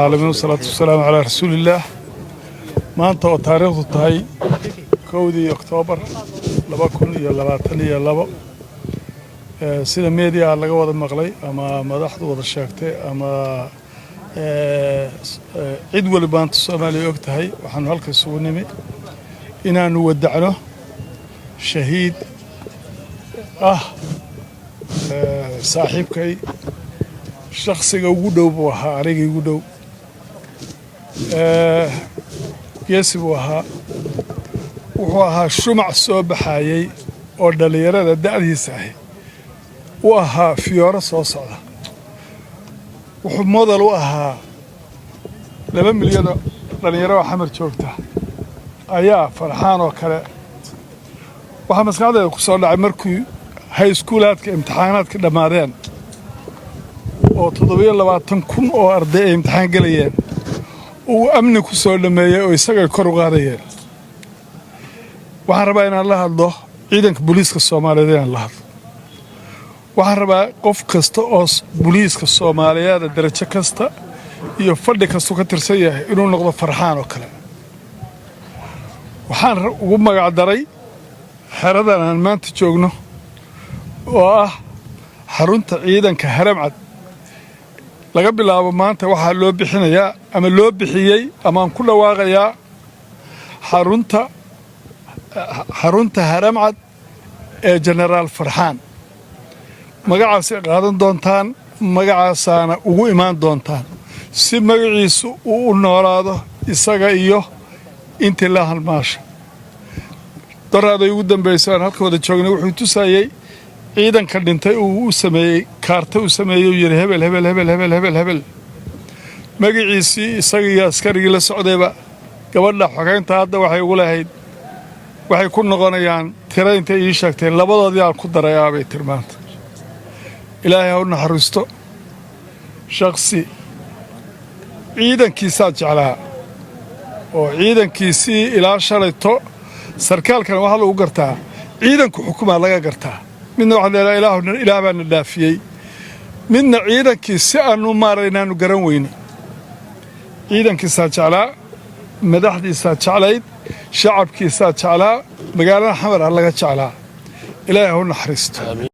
العالمين والصلاة والسلام على رسول الله. ما أنت وتاريخ الطهي كودي أكتوبر 2022 سيدا ميديا laga wada maqlay ama madaxdu wada sheegtay ama cid waliba maanta Soomaaliya og tahay waxaan halkaas ugu nimid inaanu wadacno shahiid saaxiibkay shakhsiga ugu dhow buu ahaa aniga ugu dhow geesi buu ahaa wuxuu ahaa shumac soo baxayay oo dhalinyarada da'diisa ah u ahaa fiyooro soo socda wuxuu model u ahaa 2 milyan dhalinyaro xamar joogta ayaa farxaan oo kale waxa maskaxdayda ku soo dhacay markii high schoolaadka imtixaanaadka dhamaadeen oo 27,000 oo arday ay imtixaan galayeen uu amni ku soo dhameeyay oo isaga kor u qaadayeen waxaan rabaa inaan la hadlo ciidanka booliiska Soomaaliyeed inaan la hadlo waxaan rabaa qof kasta oo booliiska Soomaaliyeed darajo kasta iyo fadhi kasta ka tirsan yahay inuu noqdo farxaan oo kale waxaan ugu magac daray xeradan aan maanta joogno oo ah xarunta ciidanka Haramcad laga bilaabo maanta waxa loo bixinayaa ama loo bixiyay ama aan ku dhawaaqayaa xarunta Haramcad ee General Farxaan magacaas qaadan doontaan magacaasana ugu imaan doontaan si magaciisu uu noolaado isaga iyo intii la halmaasha daraaday ugu dambeysaan halka wada joognay wuxuu tusayay ciidanka dhintay uu u sameeyay kaarta uu sameeyay yiri hebel magaciisi isaga iyo askarigii la socdayba gabadha xogeynta hadda waxay ugu lahayd waxay ku noqonayaan tira inta ii sheegtay labadoodii aan ku darayaabay tirmaanta ilaahay ha u naxariisto shakhsi ciidankiisa jeclaa oo ciidankiisii ilaa shalayto sarkaalkan waxa lagu gartaa ciidanku xukumaa laga gartaa midna waxa la ilaahay baan dhaafiyay midna ciidankiisa aanu maaraynaanu garan weyne ciidankiisa jeclaa madaxdiisa jeclayd shacabkiisa jeclaa magaalada xamar laga jeclaa ilaahay ha u naxariisto